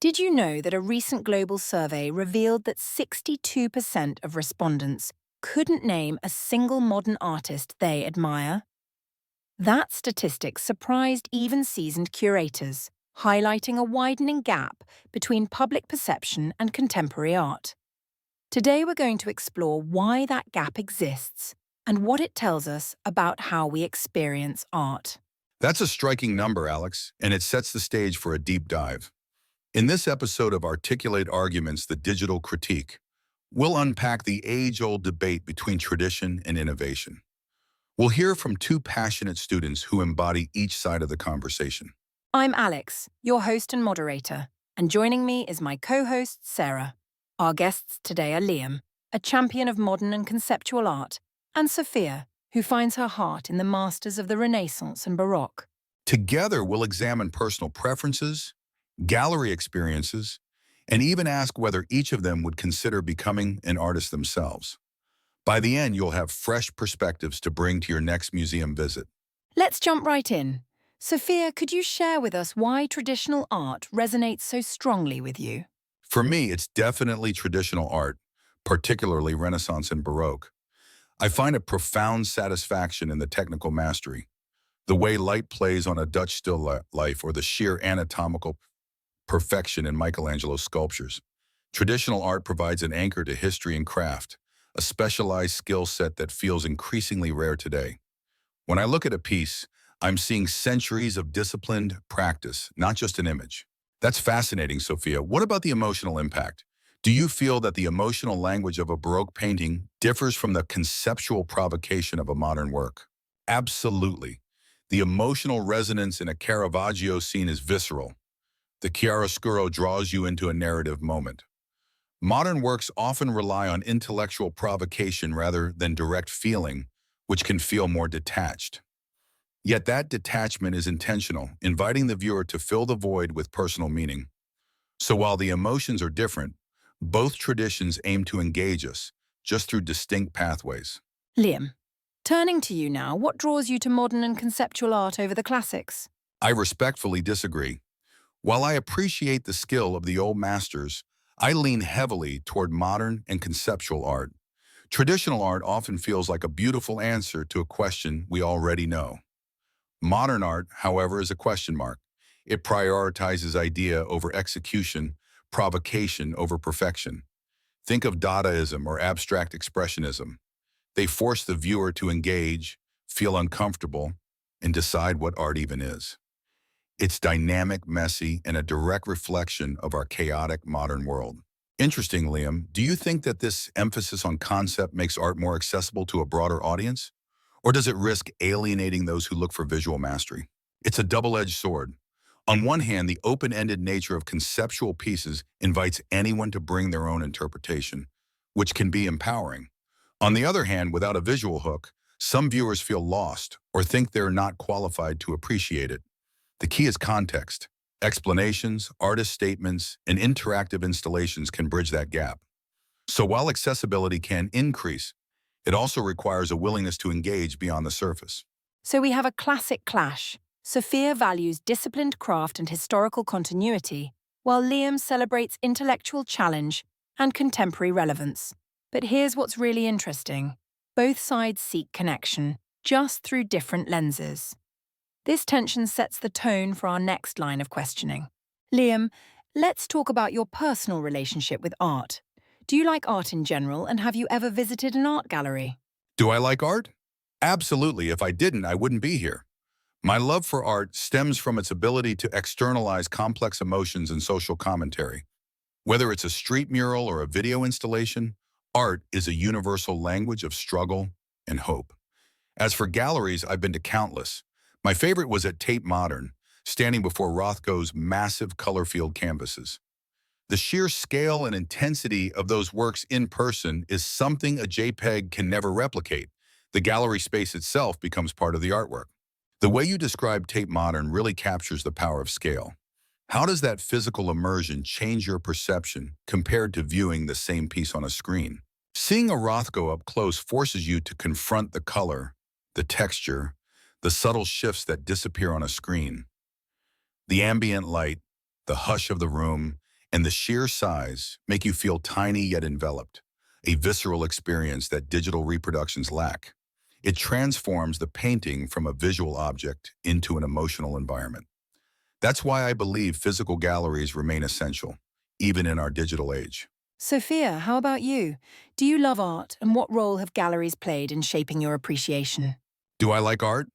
Did you know that a recent global survey revealed that 62% of respondents couldn't name a single modern artist they admire? That statistic surprised even seasoned curators, highlighting a widening gap between public perception and contemporary art. Today we're going to explore why that gap exists and what it tells us about how we experience art. That's a striking number, Alex, and it sets the stage for a deep dive. In this episode of Articulate Arguments, the Digital Critique, we'll unpack the age-old debate between tradition and innovation. We'll hear from two passionate students who embody each side of the conversation. I'm Alex, your host and moderator, and joining me is my co-host, Sarah. Our guests today are Liam, a champion of modern and conceptual art, and Sophia, who finds her heart in the masters of the Renaissance and Baroque. Together, we'll examine personal preferences, gallery experiences, and even ask whether each of them would consider becoming an artist themselves. By the end, you'll have fresh perspectives to bring to your next museum visit. Let's jump right in. Sophia, could you share with us why traditional art resonates so strongly with you? For me, it's definitely traditional art, particularly Renaissance and Baroque. I find a profound satisfaction in the technical mastery, the way light plays on a Dutch still life or the sheer anatomical perfection in Michelangelo's sculptures. Traditional art provides an anchor to history and craft, a specialized skill set that feels increasingly rare today. When I look at a piece, I'm seeing centuries of disciplined practice, not just an image. That's fascinating, Sophia. What about the emotional impact? Do you feel that the emotional language of a Baroque painting differs from the conceptual provocation of a modern work? Absolutely. The emotional resonance in a Caravaggio scene is visceral. The chiaroscuro draws you into a narrative moment. Modern works often rely on intellectual provocation rather than direct feeling, which can feel more detached. Yet that detachment is intentional, inviting the viewer to fill the void with personal meaning. So while the emotions are different, both traditions aim to engage us, just through distinct pathways. Liam, turning to you now, what draws you to modern and conceptual art over the classics? I respectfully disagree. While I appreciate the skill of the old masters, I lean heavily toward modern and conceptual art. Traditional art often feels like a beautiful answer to a question we already know. Modern art, however, is a question mark. It prioritizes idea over execution, provocation over perfection. Think of Dadaism or abstract expressionism. They force the viewer to engage, feel uncomfortable, and decide what art even is. It's dynamic, messy, and a direct reflection of our chaotic modern world. Interesting, Liam, do you think that this emphasis on concept makes art more accessible to a broader audience? Or does it risk alienating those who look for visual mastery? It's a double-edged sword. On one hand, the open-ended nature of conceptual pieces invites anyone to bring their own interpretation, which can be empowering. On the other hand, without a visual hook, some viewers feel lost or think they're not qualified to appreciate it. The key is context. Explanations, artist statements, and interactive installations can bridge that gap. So while accessibility can increase, it also requires a willingness to engage beyond the surface. So we have a classic clash. Sophia values disciplined craft and historical continuity, while Liam celebrates intellectual challenge and contemporary relevance. But here's what's really interesting. Both sides seek connection, just through different lenses. This tension sets the tone for our next line of questioning. Liam, let's talk about your personal relationship with art. Do you like art in general, and have you ever visited an art gallery? Do I like art? Absolutely. If I didn't, I wouldn't be here. My love for art stems from its ability to externalize complex emotions and social commentary. Whether it's a street mural or a video installation, art is a universal language of struggle and hope. As for galleries, I've been to countless. My favorite was at Tate Modern, standing before Rothko's massive color-filled canvases. The sheer scale and intensity of those works in person is something a JPEG can never replicate. The gallery space itself becomes part of the artwork. The way you describe Tate Modern really captures the power of scale. How does that physical immersion change your perception compared to viewing the same piece on a screen? Seeing a Rothko up close forces you to confront the color, the texture, the subtle shifts that disappear on a screen. The ambient light, the hush of the room, and the sheer size make you feel tiny yet enveloped, a visceral experience that digital reproductions lack. It transforms the painting from a visual object into an emotional environment. That's why I believe physical galleries remain essential, even in our digital age. Sophia, how about you? Do you love art, and what role have galleries played in shaping your appreciation? Do I like art?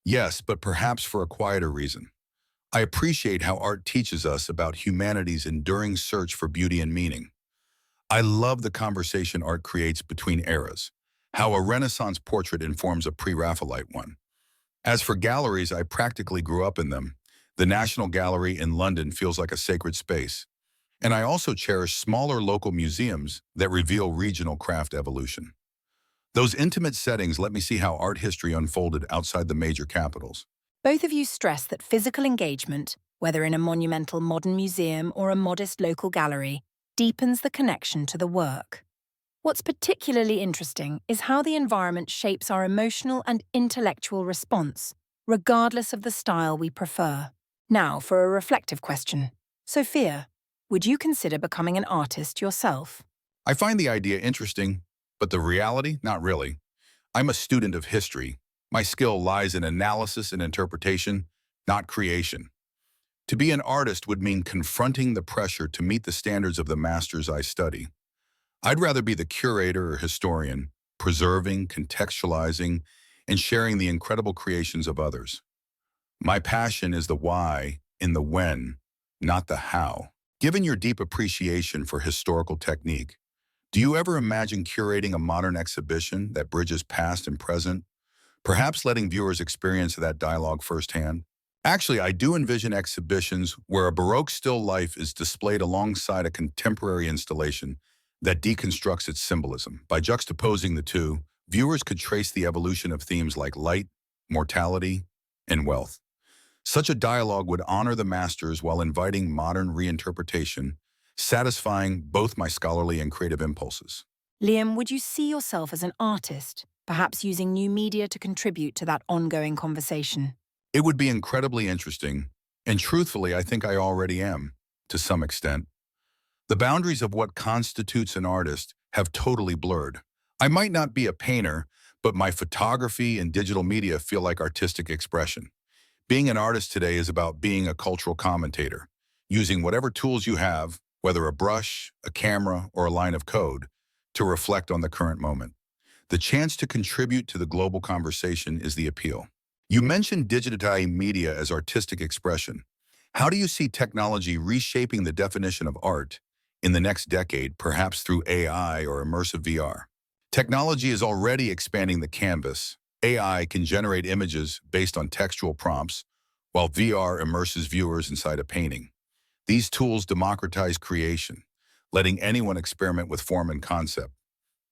Yes, but perhaps for a quieter reason. I appreciate how art teaches us about humanity's enduring search for beauty and meaning. I love the conversation art creates between eras, how a Renaissance portrait informs a pre-Raphaelite one. As for galleries, I practically grew up in them. The National Gallery in London feels like a sacred space. And I also cherish smaller local museums that reveal regional craft evolution. Those intimate settings let me see how art history unfolded outside the major capitals. Both of you stress that physical engagement, whether in a monumental modern museum or a modest local gallery, deepens the connection to the work. What's particularly interesting is how the environment shapes our emotional and intellectual response, regardless of the style we prefer. Now, for a reflective question. Sophia, would you consider becoming an artist yourself? I find the idea interesting, but the reality, not really. I'm a student of history. My skill lies in analysis and interpretation, not creation. To be an artist would mean confronting the pressure to meet the standards of the masters I study. I'd rather be the curator or historian, preserving, contextualizing, and sharing the incredible creations of others. My passion is the why in the when, not the how. Given your deep appreciation for historical technique, do you ever imagine curating a modern exhibition that bridges past and present, perhaps letting viewers experience that dialogue firsthand? Actually, I do envision exhibitions where a Baroque still life is displayed alongside a contemporary installation that deconstructs its symbolism. By juxtaposing the two, viewers could trace the evolution of themes like light, mortality, and wealth. Such a dialogue would honor the masters while inviting modern reinterpretation, satisfying both my scholarly and creative impulses. Liam, would you see yourself as an artist, perhaps using new media to contribute to that ongoing conversation? It would be incredibly interesting, and truthfully, I think I already am, to some extent. The boundaries of what constitutes an artist have totally blurred. I might not be a painter, but my photography and digital media feel like artistic expression. Being an artist today is about being a cultural commentator, using whatever tools you have, whether a brush, a camera, or a line of code, to reflect on the current moment. The chance to contribute to the global conversation is the appeal. You mentioned digitized media as artistic expression. How do you see technology reshaping the definition of art in the next decade, perhaps through AI or immersive VR? Technology is already expanding the canvas. AI can generate images based on textual prompts, while VR immerses viewers inside a painting. These tools democratize creation, letting anyone experiment with form and concept.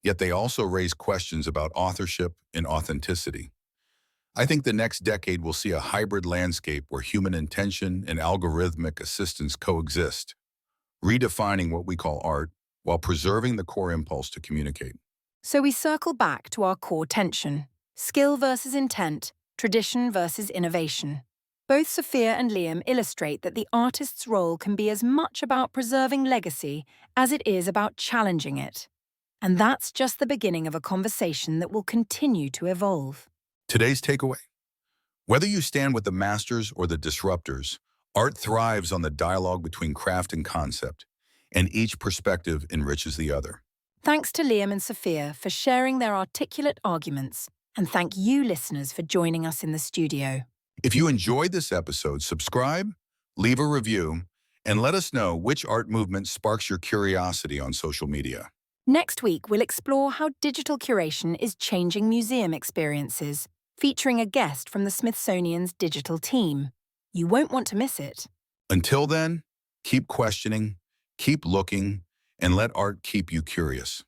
Yet they also raise questions about authorship and authenticity. I think the next decade will see a hybrid landscape where human intention and algorithmic assistance coexist, redefining what we call art while preserving the core impulse to communicate. So we circle back to our core tension: skill versus intent, tradition versus innovation. Both Sophia and Liam illustrate that the artist's role can be as much about preserving legacy as it is about challenging it. And that's just the beginning of a conversation that will continue to evolve. Today's takeaway: whether you stand with the masters or the disruptors, art thrives on the dialogue between craft and concept, and each perspective enriches the other. Thanks to Liam and Sophia for sharing their articulate arguments, and thank you, listeners, for joining us in the studio. If you enjoyed this episode, subscribe, leave a review, and let us know which art movement sparks your curiosity on social media. Next week, we'll explore how digital curation is changing museum experiences, featuring a guest from the Smithsonian's digital team. You won't want to miss it. Until then, keep questioning, keep looking, and let art keep you curious.